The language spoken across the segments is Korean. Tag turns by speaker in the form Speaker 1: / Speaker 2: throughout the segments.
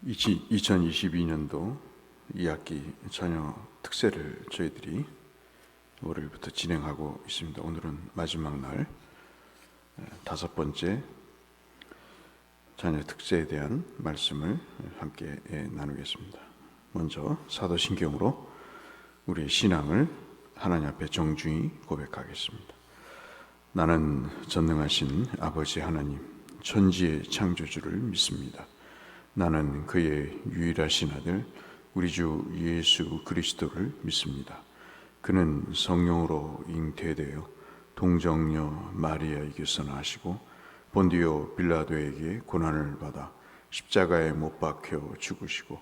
Speaker 1: 2022년도 2학기 자녀 특세를 저희들이 월요일부터 진행하고 있습니다. 오늘은 마지막 날 5번째 자녀 특세에 대한 말씀을 함께 나누겠습니다. 먼저 사도신경으로 우리의 신앙을 하나님 앞에 정중히 고백하겠습니다. 나는 전능하신 아버지 하나님, 천지의 창조주를 믿습니다. 나는 그의 유일하신 아들 우리 주 예수 그리스도를 믿습니다. 그는 성령으로 잉태되어 동정녀 마리아에게서 나시고 본디오 빌라도에게 고난을 받아 십자가에 못 박혀 죽으시고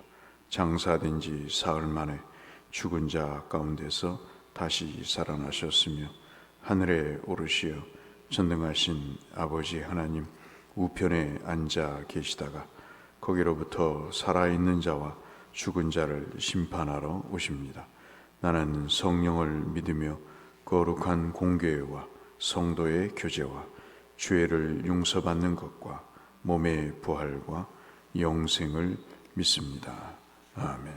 Speaker 1: 장사된 지 사흘 만에 죽은 자 가운데서 다시 살아나셨으며 하늘에 오르시어 전능하신 아버지 하나님 우편에 앉아 계시다가 거기로부터 살아있는 자와 죽은 자를 심판하러 오십니다. 나는 성령을 믿으며 거룩한 공교회와 성도의 교제와 죄를 용서받는 것과 몸의 부활과 영생을 믿습니다. 아멘.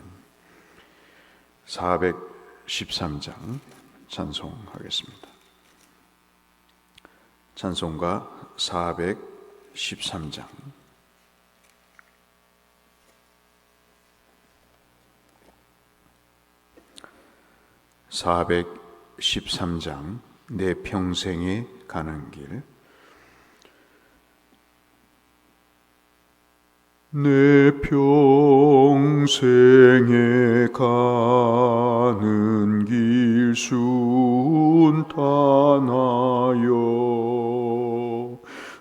Speaker 1: 413장 찬송하겠습니다. 찬송가 413장. 413장 내 평생에 가는 길. 내 평생에 가는 길 순탄하여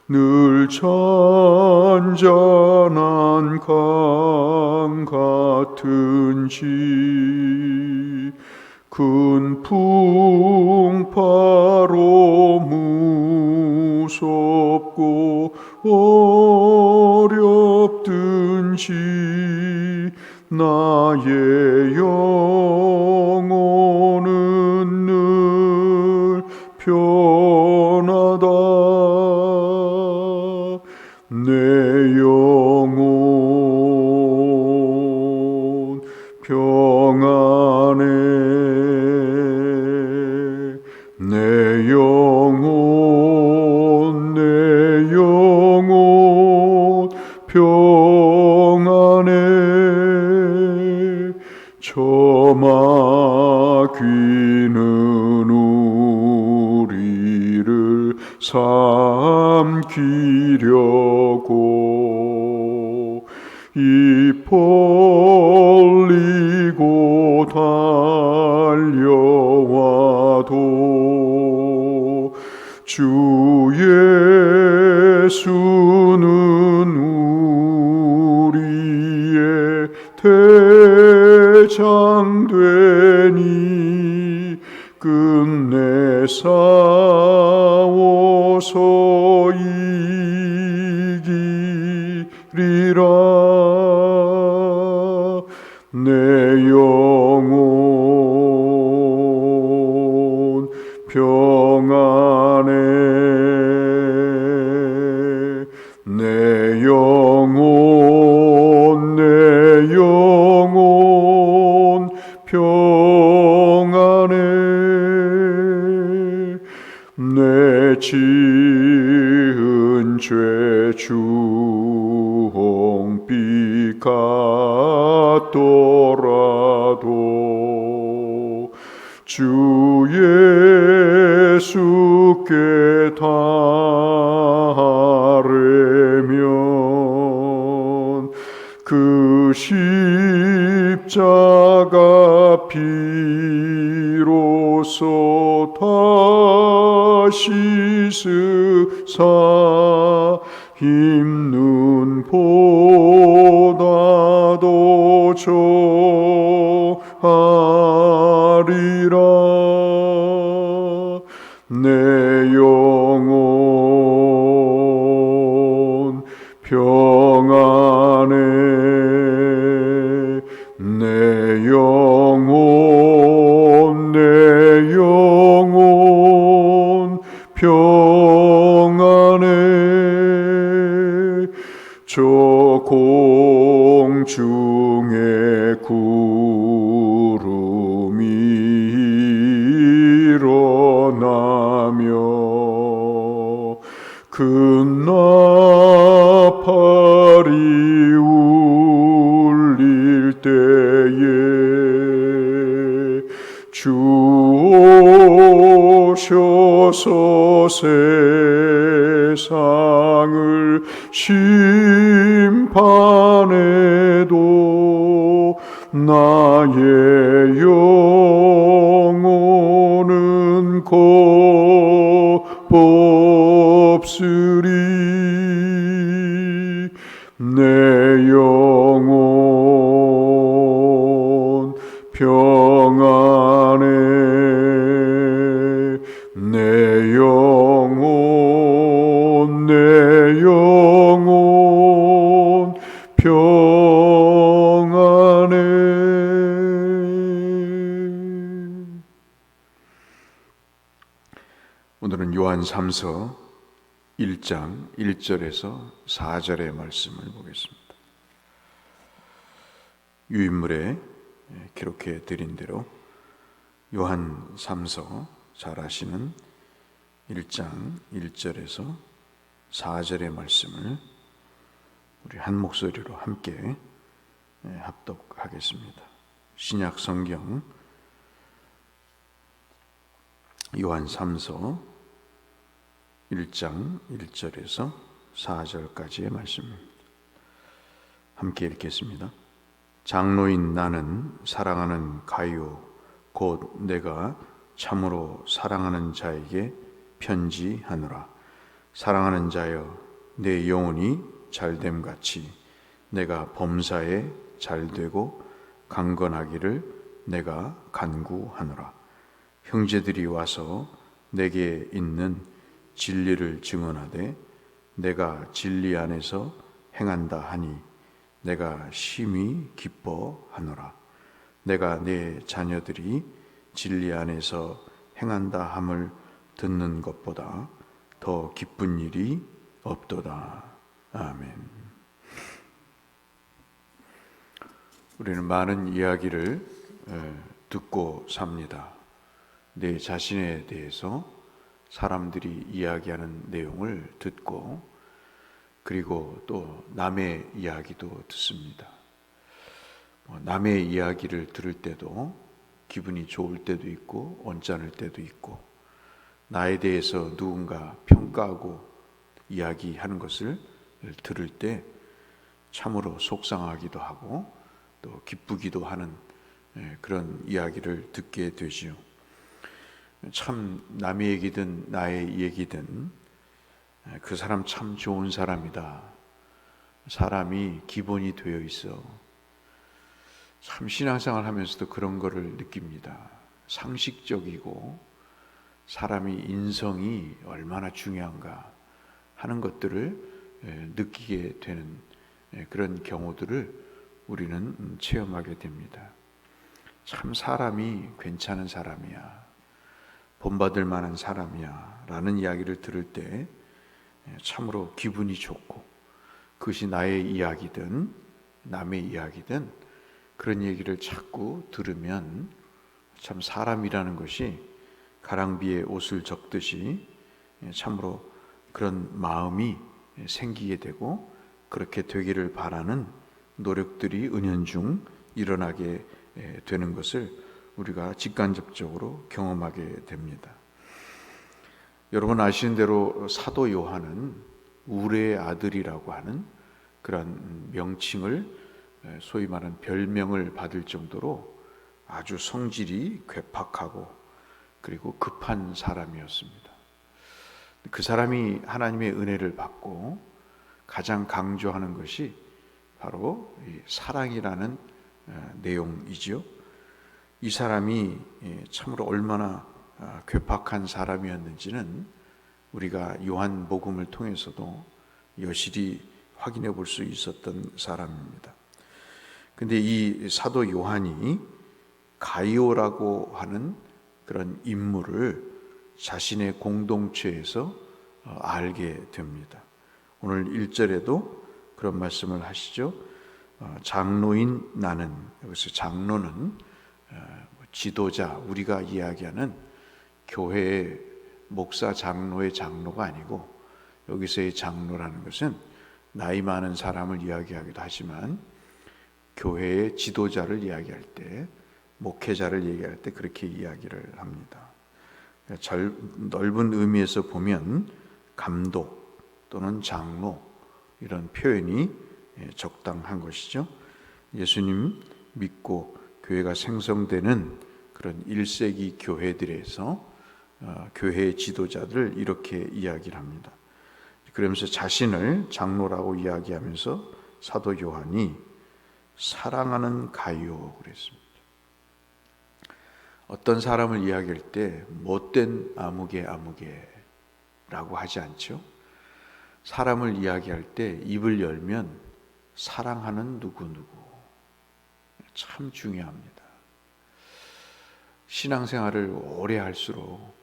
Speaker 1: 늘 잔잔한 강 같은지 큰 풍파로 무섭고 어렵든지 나의 영혼은 늘 편하다. 내 영혼 평안해. 내 영혼 평안해. 저 마귀는 우리를 삼키려고 입 벌리고 달려와도 주 예수는 우리의 대장 되니 끝내 싸워서 이기리라. 내 영혼 평안해. 내 영혼 평안해. 내 지은 죄 주홍빛 같더라도 주 예수께 달으면 그 십자가 피로써 다시 쓰사 힘눈 보다도 좋아하리라. 내 영혼 평안해. 내 영혼 중에 구름이 일어나며 큰 나팔이 울릴 때에 주 오셔서 세상을 심판해도 나의 영혼은 겁없으리. 내 영혼 평안해. 내 영혼 평안해. 오늘은 요한 3서 1장 1절에서 4절의 말씀을 보겠습니다. 유인물에 기록해 드린 대로 요한 3서 잘 아시는 1장 1절에서 4절의 말씀을 우리 한 목소리로 함께 합독하겠습니다. 신약 성경 요한 3서 1장 1절에서 4절까지의 말씀입니다. 함께 읽겠습니다. 장로인 나는 사랑하는 가이오 곧 내가 참으로 사랑하는 자에게 편지하노라. 사랑하는 자여, 내 영혼이 잘됨 같이 내가 범사에 잘되고 강건하기를 내가 간구하노라. 형제들이 와서 내게 있는 진리를 증언하되 내가 진리 안에서 행한다 하니 내가 심히 기뻐하노라. 내가 내 자녀들이 진리 안에서 행한다 함을 듣는 것보다 더 기쁜 일이 없도다. 아멘. 우리는 많은 이야기를 듣고 삽니다. 내 자신에 대해서 사람들이 이야기하는 내용을 듣고 그리고 또 남의 이야기도 듣습니다. 남의 이야기를 들을 때도 기분이 좋을 때도 있고 언짢을 때도 있고 나에 대해서 누군가 평가하고 이야기하는 것을 들을 때 참으로 속상하기도 하고 또 기쁘기도 하는 그런 이야기를 듣게 되지요. 참 남의 얘기든 나의 얘기든 그 사람 참 좋은 사람이다. 사람이 기본이 되어 있어. 참 신앙생활 하면서도 그런 거를 느낍니다. 상식적이고 사람이 인성이 얼마나 중요한가 하는 것들을 느끼게 되는 그런 경우들을 우리는 체험하게 됩니다. 참 사람이 괜찮은 사람이야. 본받을 만한 사람이야 라는 이야기를 들을 때 참으로 기분이 좋고 그것이 나의 이야기든 남의 이야기든 그런 얘기를 자꾸 들으면 참 사람이라는 것이 가랑비에 옷을 적듯이 참으로 그런 마음이 생기게 되고 그렇게 되기를 바라는 노력들이 은연중 일어나게 되는 것을 우리가 직간접적으로 경험하게 됩니다. 여러분 아시는 대로 사도 요한은 우레의 아들이라고 하는 그런 명칭을 소위 말하는 별명을 받을 정도로 아주 성질이 괴팍하고 그리고 급한 사람이었습니다. 그 사람이 하나님의 은혜를 받고 가장 강조하는 것이 바로 이 사랑이라는 내용이지요. 이 사람이 참으로 얼마나 괴팍한 사람이었는지는 우리가 요한복음을 통해서도 여실히 확인해 볼 수 있었던 사람입니다. 근데 이 사도 요한이 가이오라고 하는 그런 인물을 자신의 공동체에서 알게 됩니다. 오늘 1절에도 그런 말씀을 하시죠. 장로인 나는, 여기서 장로는 지도자, 우리가 이야기하는 교회의 목사 장로의 장로가 아니고, 여기서의 장로라는 것은 나이 많은 사람을 이야기하기도 하지만 교회의 지도자를 이야기할 때, 목회자를 얘기할 때 그렇게 이야기를 합니다. 넓은 의미에서 보면 감독 또는 장로, 이런 표현이 적당한 것이죠. 예수님 믿고 교회가 생성되는 그런 1세기 교회들에서 교회의 지도자들을 이렇게 이야기를 합니다. 그러면서 자신을 장로라고 이야기하면서 사도 요한이 사랑하는 가이오 그랬습니다. 어떤 사람을 이야기할 때 못된 아무개라고 하지 않죠. 사람을 이야기할 때 입을 열면 사랑하는 누구누구, 참 중요합니다. 신앙생활을 오래 할수록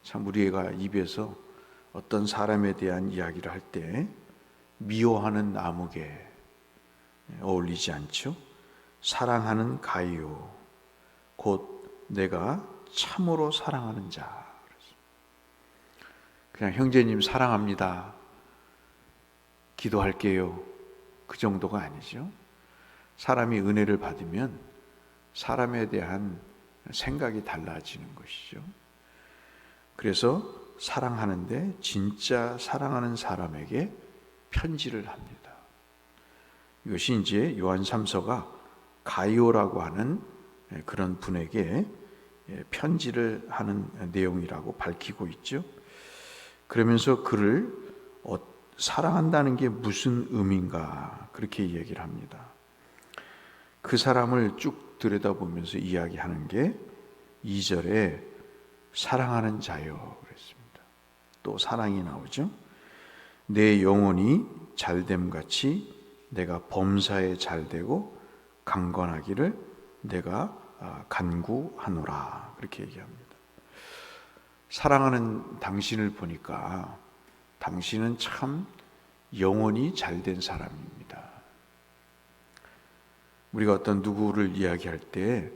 Speaker 1: 참 우리가 입에서 어떤 사람에 대한 이야기를 할 때 미워하는 아무개 어울리지 않죠. 사랑하는 가이오, 곧 내가 참으로 사랑하는 자. 그냥 형제님 사랑합니다, 기도할게요, 그 정도가 아니죠. 사람이 은혜를 받으면 사람에 대한 생각이 달라지는 것이죠. 그래서 사랑하는데 진짜 사랑하는 사람에게 편지를 합니다. 이것이 이제 요한 3서가 가이오라고 하는 그런 분에게 편지를 하는 내용이라고 밝히고 있죠. 그러면서 그를 사랑한다는 게 무슨 의미인가 그렇게 얘기를 합니다. 그 사람을 쭉 들여다보면서 이야기하는 게 2절에 사랑하는 자요 그랬습니다. 또 사랑이 나오죠. 내 영혼이 잘됨같이 내가 범사에 잘되고 강건하기를 내가 간구하노라 그렇게 얘기합니다. 사랑하는 당신을 보니까 당신은 참 영혼이 잘된 사람입니다. 우리가 어떤 누구를 이야기할 때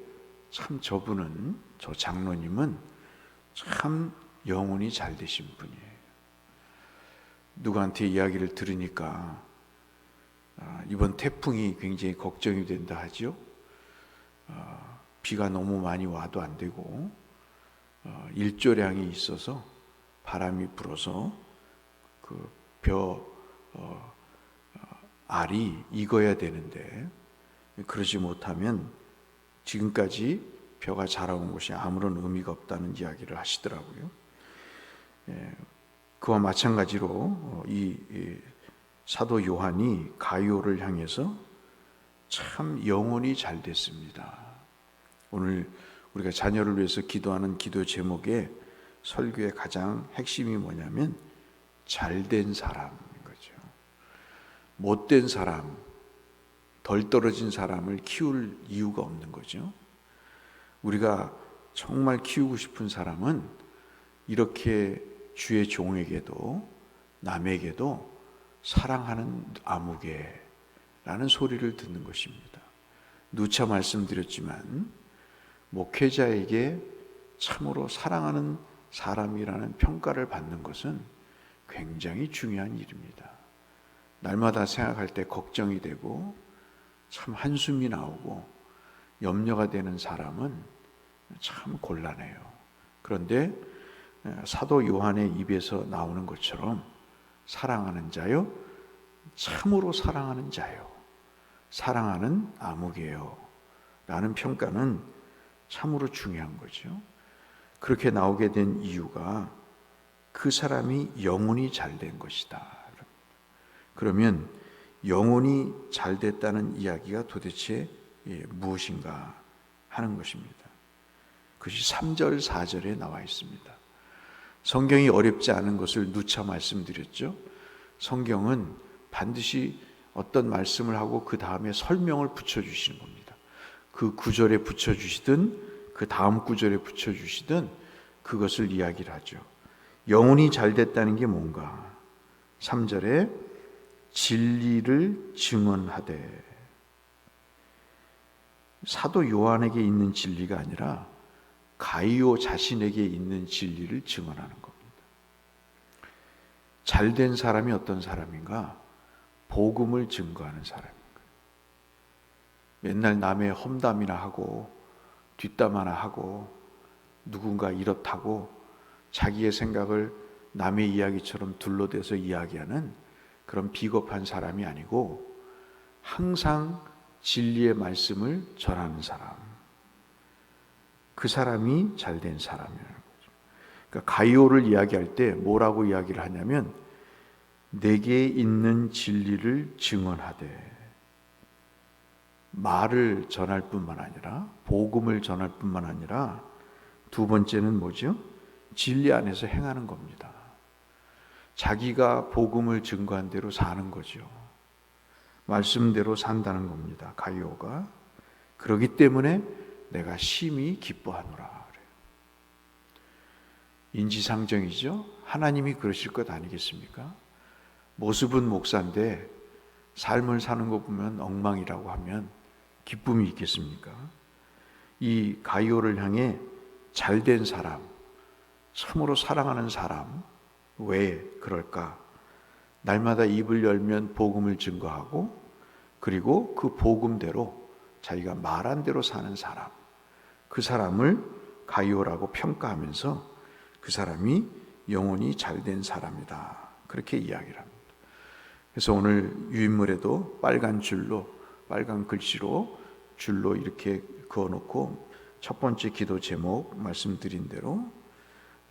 Speaker 1: 참 저분은, 저 장로님은 참 영혼이 잘 되신 분이에요. 누구한테 이야기를 들으니까 이번 태풍이 굉장히 걱정이 된다 하죠. 비가 너무 많이 와도 안 되고 일조량이 있어서 바람이 불어서 그 알이 익어야 되는데 그러지 못하면 지금까지 벼가 자라온 것이 아무런 의미가 없다는 이야기를 하시더라고요. 그와 마찬가지로 이 사도 요한이 가이오를 향해서 참 영혼이 잘 됐습니다. 오늘 우리가 자녀를 위해서 기도하는 기도 제목의 설교의 가장 핵심이 뭐냐면 잘된 사람인 거죠. 못된 사람, 덜 떨어진 사람을 키울 이유가 없는 거죠. 우리가 정말 키우고 싶은 사람은 이렇게 주의 종에게도 남에게도 사랑하는 아무개라는 소리를 듣는 것입니다. 누차 말씀드렸지만 목회자에게 참으로 사랑하는 사람이라는 평가를 받는 것은 굉장히 중요한 일입니다. 날마다 생각할 때 걱정이 되고 참 한숨이 나오고 염려가 되는 사람은 참 곤란해요. 그런데 사도 요한의 입에서 나오는 것처럼 사랑하는 자요, 참으로 사랑하는 자요, 사랑하는 아무개요 라는 평가는 참으로 중요한 거죠. 그렇게 나오게 된 이유가 그 사람이 영혼이 잘된 것이다. 그러면 영혼이 잘됐다는 이야기가 도대체 무엇인가 하는 것입니다. 그것이 3절, 4절에 나와 있습니다. 성경이 어렵지 않은 것을 누차 말씀드렸죠. 성경은 반드시 어떤 말씀을 하고 그 다음에 설명을 붙여주시는 겁니다. 그 구절에 붙여주시든 그 다음 구절에 붙여주시든 그것을 이야기를 하죠. 영혼이 잘됐다는 게 뭔가? 3절에 진리를 증언하되, 사도 요한에게 있는 진리가 아니라 가이오 자신에게 있는 진리를 증언하는 겁니다. 잘된 사람이 어떤 사람인가? 복음을 증거하는 사람입니다. 맨날 남의 험담이나 하고 뒷담 하나 하고 누군가 이렇다고 자기의 생각을 남의 이야기처럼 둘러대서 이야기하는 그런 비겁한 사람이 아니고 항상 진리의 말씀을 전하는 사람, 그 사람이 잘된 사람이라는 거죠. 그러니까 가이오를 이야기할 때 뭐라고 이야기를 하냐면 내게 있는 진리를 증언하되, 말을 전할 뿐만 아니라 복음을 전할 뿐만 아니라 두 번째는 뭐죠? 진리 안에서 행하는 겁니다. 자기가 복음을 증거한 대로 사는 거죠. 말씀대로 산다는 겁니다. 가이오가. 그렇기 때문에 내가 심히 기뻐하노라 그래요. 인지상정이죠. 하나님이 그러실 것 아니겠습니까? 모습은 목사인데 삶을 사는 거 보면 엉망이라고 하면 기쁨이 있겠습니까? 이 가이오를 향해 잘된 사람, 참으로 사랑하는 사람, 왜 그럴까? 날마다 입을 열면 복음을 증거하고, 그리고 그 복음대로 자기가 말한 대로 사는 사람, 그 사람을 가이오라고 평가하면서 그 사람이 영혼이 잘된 사람이다, 그렇게 이야기를 합니다. 그래서 오늘 유인물에도 빨간 줄로, 빨간 글씨로 줄로 이렇게 그어놓고 첫 번째 기도 제목 말씀드린 대로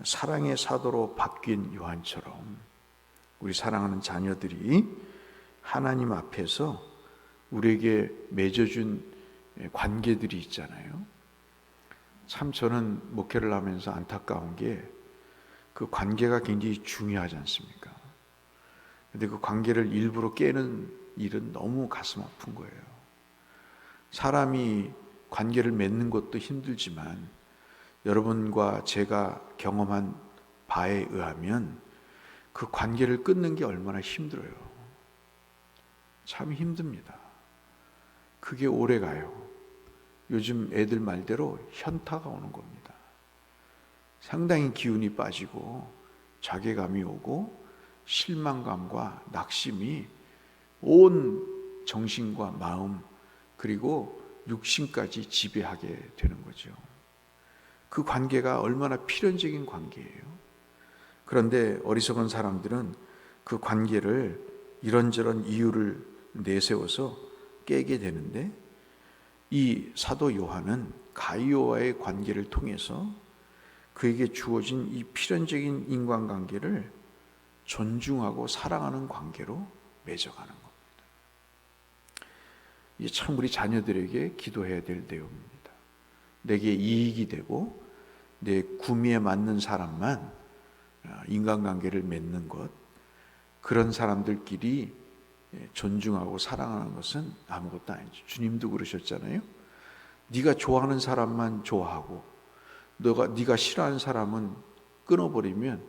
Speaker 1: 사랑의 사도로 바뀐 요한처럼 우리 사랑하는 자녀들이 하나님 앞에서 우리에게 맺어준 관계들이 있잖아요. 참 저는 목회를 하면서 안타까운 게 그 관계가 굉장히 중요하지 않습니까? 근데 그 관계를 일부러 깨는 일은 너무 가슴 아픈 거예요. 사람이 관계를 맺는 것도 힘들지만 여러분과 제가 경험한 바에 의하면 그 관계를 끊는 게 얼마나 힘들어요. 참 힘듭니다. 그게 오래 가요. 요즘 애들 말대로 현타가 오는 겁니다. 상당히 기운이 빠지고 자괴감이 오고 실망감과 낙심이 온 정신과 마음 그리고 육신까지 지배하게 되는 거죠. 그 관계가 얼마나 필연적인 관계예요. 그런데 어리석은 사람들은 그 관계를 이런저런 이유를 내세워서 깨게 되는데, 이 사도 요한은 가이오와의 관계를 통해서 그에게 주어진 이 필연적인 인간관계를 존중하고 사랑하는 관계로 맺어가는 겁니다. 이게 참 우리 자녀들에게 기도해야 될 내용입니다. 내게 이익이 되고 내 구미에 맞는 사람만 인간관계를 맺는 것, 그런 사람들끼리 존중하고 사랑하는 것은 아무것도 아니죠. 주님도 그러셨잖아요. 네가 좋아하는 사람만 좋아하고 네가 싫어하는 사람은 끊어버리면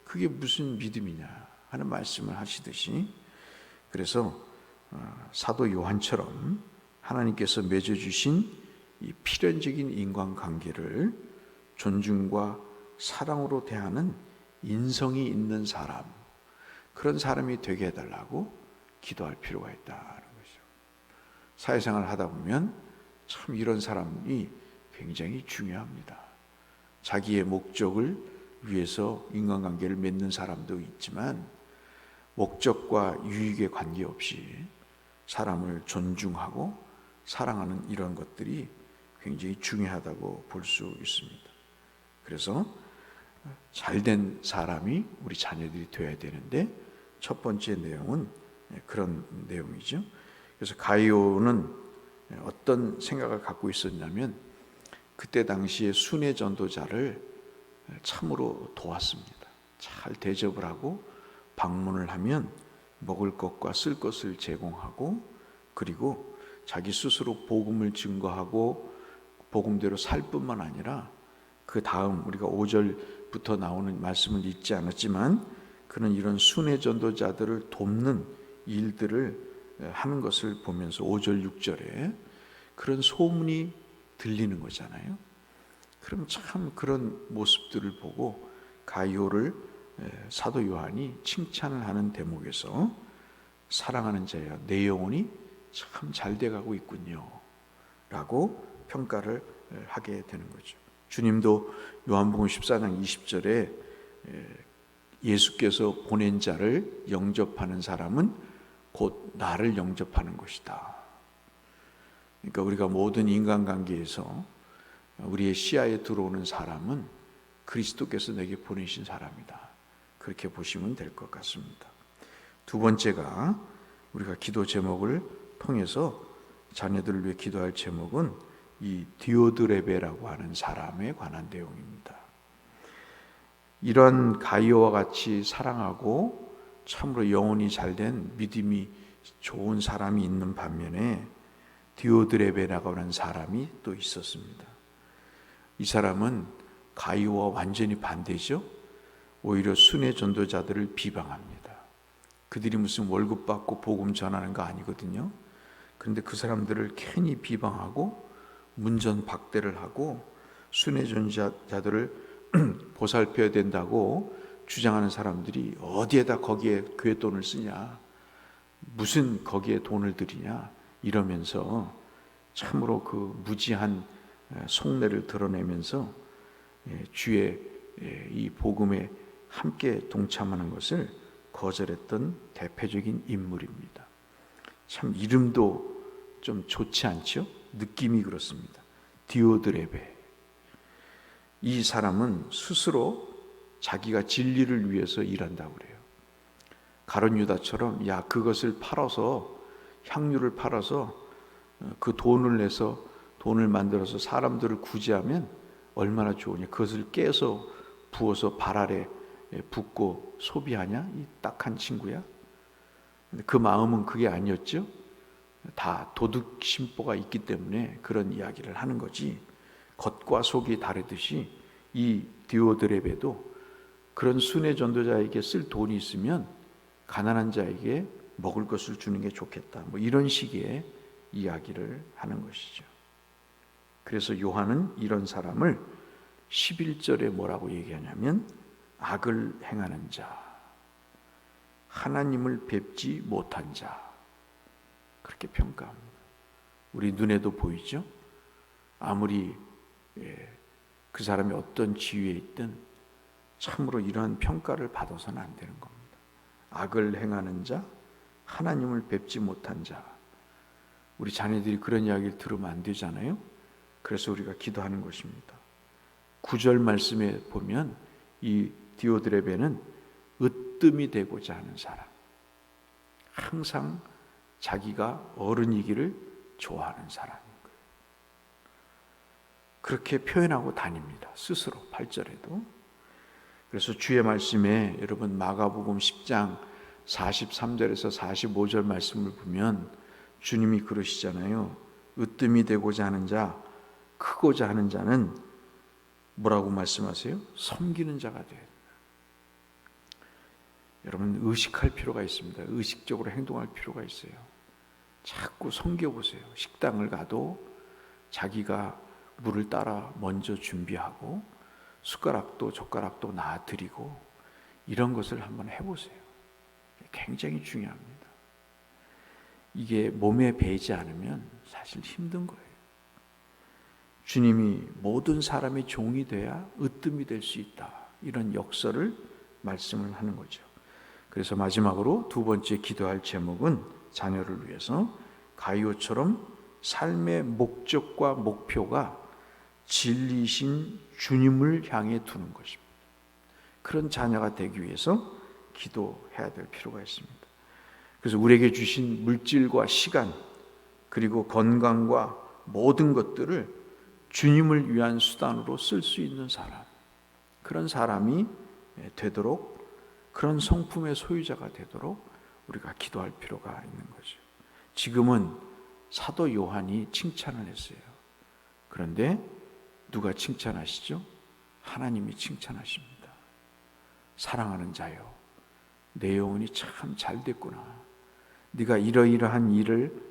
Speaker 1: 그게 무슨 믿음이냐 하는 말씀을 하시듯이, 그래서 사도 요한처럼 하나님께서 맺어주신 이 필연적인 인간관계를 존중과 사랑으로 대하는 인성이 있는 사람, 그런 사람이 되게 해달라고 기도할 필요가 있다는 거죠. 사회생활을 하다 보면 참 이런 사람이 굉장히 중요합니다. 자기의 목적을 위해서 인간관계를 맺는 사람도 있지만 목적과 유익에 관계없이 사람을 존중하고 사랑하는 이런 것들이 굉장히 중요하다고 볼 수 있습니다. 그래서 잘된 사람이 우리 자녀들이 되어야 되는데 첫 번째 내용은 그런 내용이죠. 그래서 가이오는 어떤 생각을 갖고 있었냐면 그때 당시에 순회 전도자를 참으로 도왔습니다. 잘 대접을 하고 방문을 하면 먹을 것과 쓸 것을 제공하고, 그리고 자기 스스로 복음을 증거하고 복음대로 살 뿐만 아니라 그 다음 우리가 5절부터 나오는 말씀을 읽지 않았지만 그는 이런 순회 전도자들을 돕는 일들을 하는 것을 보면서 5절 6절에 그런 소문이 들리는 거잖아요. 그럼 참 그런 모습들을 보고 가이오를 사도 요한이 칭찬을 하는 대목에서 사랑하는 자야, 내 영혼이 참 잘 돼가고 있군요 라고 평가를 하게 되는 거죠. 주님도 요한복음 14장 20절에 예수께서 보낸 자를 영접하는 사람은 곧 나를 영접하는 것이다. 그러니까 우리가 모든 인간관계에서 우리의 시야에 들어오는 사람은 그리스도께서 내게 보내신 사람이다. 그렇게 보시면 될 것 같습니다. 두 번째가 우리가 기도 제목을 통해서 자녀들을 위해 기도할 제목은 이 디오드레베라고 하는 사람에 관한 내용입니다. 이런 가이오와 같이 사랑하고 참으로 영혼이 잘된 믿음이 좋은 사람이 있는 반면에 디오드레베라고 하는 사람이 또 있었습니다. 이 사람은 가이오와 완전히 반대죠. 오히려 순회 전도자들을 비방합니다. 그들이 무슨 월급 받고 복음 전하는 거 아니거든요. 그런데 그 사람들을 괜히 비방하고 문전박대를 하고 순회 전도자들을 보살펴야 된다고 주장하는 사람들이 어디에다 거기에 교회 돈을 쓰냐, 무슨 거기에 돈을 들이냐 이러면서 참으로 그 무지한 속내를 드러내면서 주의 이 복음에 함께 동참하는 것을 거절했던 대표적인 인물입니다. 참 이름도 좀 좋지 않죠? 느낌이 그렇습니다. 디오드레베. 이 사람은 스스로 자기가 진리를 위해서 일한다고 그래요. 가룟 유다처럼 야 그것을 팔아서 향유를 팔아서 그 돈을 내서 돈을 만들어서 사람들을 구제하면 얼마나 좋으냐. 그것을 깨서 부어서 발 아래 붓고 소비하냐? 이 딱한 친구야. 근데 그 마음은 그게 아니었죠. 다 도둑 심보가 있기 때문에 그런 이야기를 하는 거지. 겉과 속이 다르듯이 이 디오드레베도 그런 순회 전도자에게 쓸 돈이 있으면 가난한 자에게 먹을 것을 주는 게 좋겠다. 뭐 이런 식의 이야기를 하는 것이죠. 그래서 요한은 이런 사람을 11절에 뭐라고 얘기하냐면 악을 행하는 자, 하나님을 뵙지 못한 자, 그렇게 평가합니다. 우리 눈에도 보이죠? 아무리 그 사람이 어떤 지위에 있든 참으로 이러한 평가를 받아서는 안 되는 겁니다. 악을 행하는 자, 하나님을 뵙지 못한 자. 우리 자녀들이 그런 이야기를 들으면 안 되잖아요. 그래서 우리가 기도하는 것입니다. 9절 말씀에 보면 이 디오드레베는 으뜸이 되고자 하는 사람, 항상 자기가 어른이기를 좋아하는 사람인 거예요. 그렇게 표현하고 다닙니다. 스스로 8절에도. 그래서 주의 말씀에 여러분 마가복음 10장 43절에서 45절 말씀을 보면 주님이 그러시잖아요. 으뜸이 되고자 하는 자, 크고자 하는 자는 뭐라고 말씀하세요? 섬기는 자가 돼요. 여러분 의식할 필요가 있습니다. 의식적으로 행동할 필요가 있어요. 자꾸 섬겨보세요. 식당을 가도 자기가 물을 따라 먼저 준비하고 숟가락도 젓가락도 놔드리고 이런 것을 한번 해보세요. 굉장히 중요합니다. 이게 몸에 배이지 않으면 사실 힘든 거예요. 주님이 모든 사람의 종이 돼야 으뜸이 될 수 있다. 이런 역설을 말씀을 하는 거죠. 그래서 마지막으로 두 번째 기도할 제목은 자녀를 위해서 가이오처럼 삶의 목적과 목표가 진리신 주님을 향해 두는 것입니다. 그런 자녀가 되기 위해서 기도해야 될 필요가 있습니다. 그래서 우리에게 주신 물질과 시간 그리고 건강과 모든 것들을 주님을 위한 수단으로 쓸 수 있는 사람, 그런 사람이 되도록, 그런 성품의 소유자가 되도록 우리가 기도할 필요가 있는 거죠. 지금은 사도 요한이 칭찬을 했어요. 그런데 누가 칭찬하시죠? 하나님이 칭찬하십니다. 사랑하는 자요, 내 영혼이 참 잘 됐구나. 네가 이러이러한 일을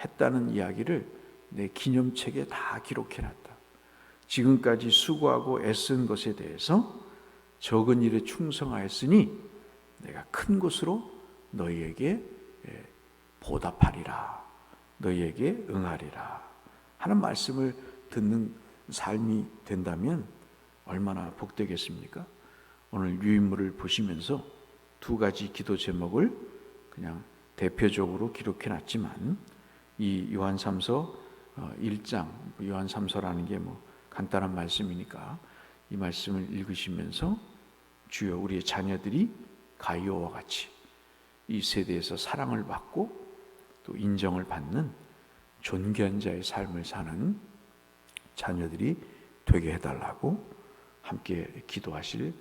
Speaker 1: 했다는 이야기를 내 기념책에 다 기록해놨다. 지금까지 수고하고 애쓴 것에 대해서 적은 일에 충성하였으니 내가 큰 것으로 너희에게 보답하리라, 너희에게 응하리라 하는 말씀을 듣는 삶이 된다면 얼마나 복되겠습니까? 오늘 유인물을 보시면서 두 가지 기도 제목을 그냥 대표적으로 기록해놨지만 이 요한3서 1장, 요한3서라는 게 뭐 간단한 말씀이니까 이 말씀을 읽으시면서 주여 우리의 자녀들이 가이오와 같이 이 세대에서 사랑을 받고 또 인정을 받는 존귀한 자의 삶을 사는 자녀들이 되게 해달라고 함께 기도하실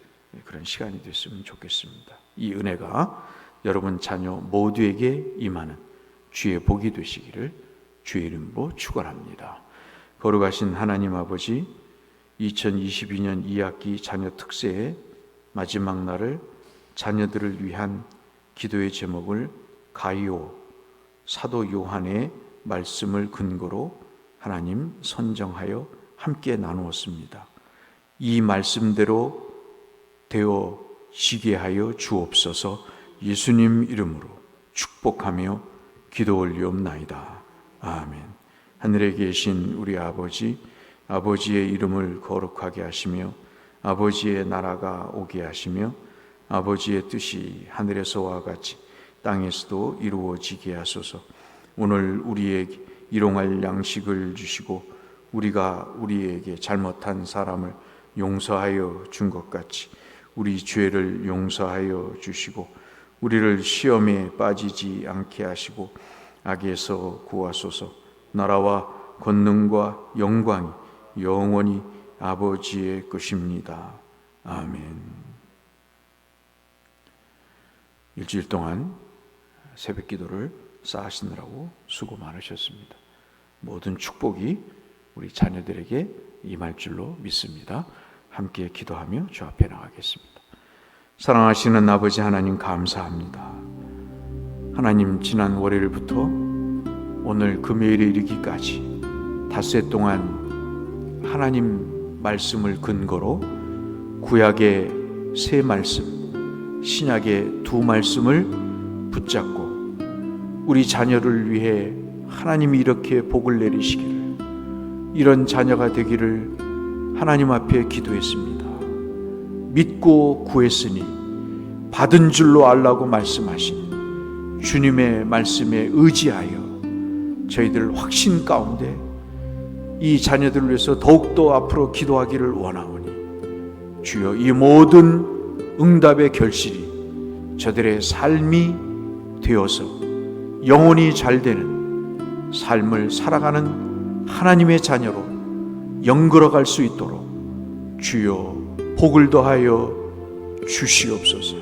Speaker 1: 그런 시간이 됐으면 좋겠습니다. 이 은혜가 여러분 자녀 모두에게 임하는 주의 복이 되시기를 주의 이름으로 축원합니다. 거룩하신 하나님 아버지, 2022년 2학기 자녀 특세의 마지막 날을 자녀들을 위한 기도의 제목을 가이오, 사도 요한의 말씀을 근거로 하나님 선정하여 함께 나누었습니다. 이 말씀대로 되어지게 하여 주옵소서. 예수님 이름으로 축복하며 기도 올리옵나이다. 아멘. 하늘에 계신 우리 아버지, 아버지의 이름을 거룩하게 하시며 아버지의 나라가 오게 하시며 아버지의 뜻이 하늘에서와 같이 땅에서도 이루어지게 하소서. 오늘 우리에게 일용할 양식을 주시고 우리가 우리에게 잘못한 사람을 용서하여 준 것 같이 우리 죄를 용서하여 주시고 우리를 시험에 빠지지 않게 하시고 악에서 구하소서. 나라와 권능과 영광이 영원히 아버지의 것입니다. 아멘. 일주일 동안 새벽 기도를 쌓으시느라고 수고 많으셨습니다. 모든 축복이 우리 자녀들에게 임할 줄로 믿습니다. 함께 기도하며 주 앞에 나가겠습니다. 사랑하시는 아버지 하나님 감사합니다. 하나님, 지난 월요일부터 오늘 금요일에 이르기까지 닷새 동안 하나님 말씀을 근거로 구약의 세 말씀, 신약의 두 말씀을 붙잡고 우리 자녀를 위해 하나님이 이렇게 복을 내리시기를, 이런 자녀가 되기를 하나님 앞에 기도했습니다. 믿고 구했으니 받은 줄로 알라고 말씀하신 주님의 말씀에 의지하여 저희들 확신 가운데 이 자녀들을 위해서 더욱더 앞으로 기도하기를 원하오니 주여 이 모든 응답의 결실이 저들의 삶이 되어서 영혼이 잘 되는 삶을 살아가는 하나님의 자녀로 영걸어갈 수 있도록 주여 복을 더하여 주시옵소서.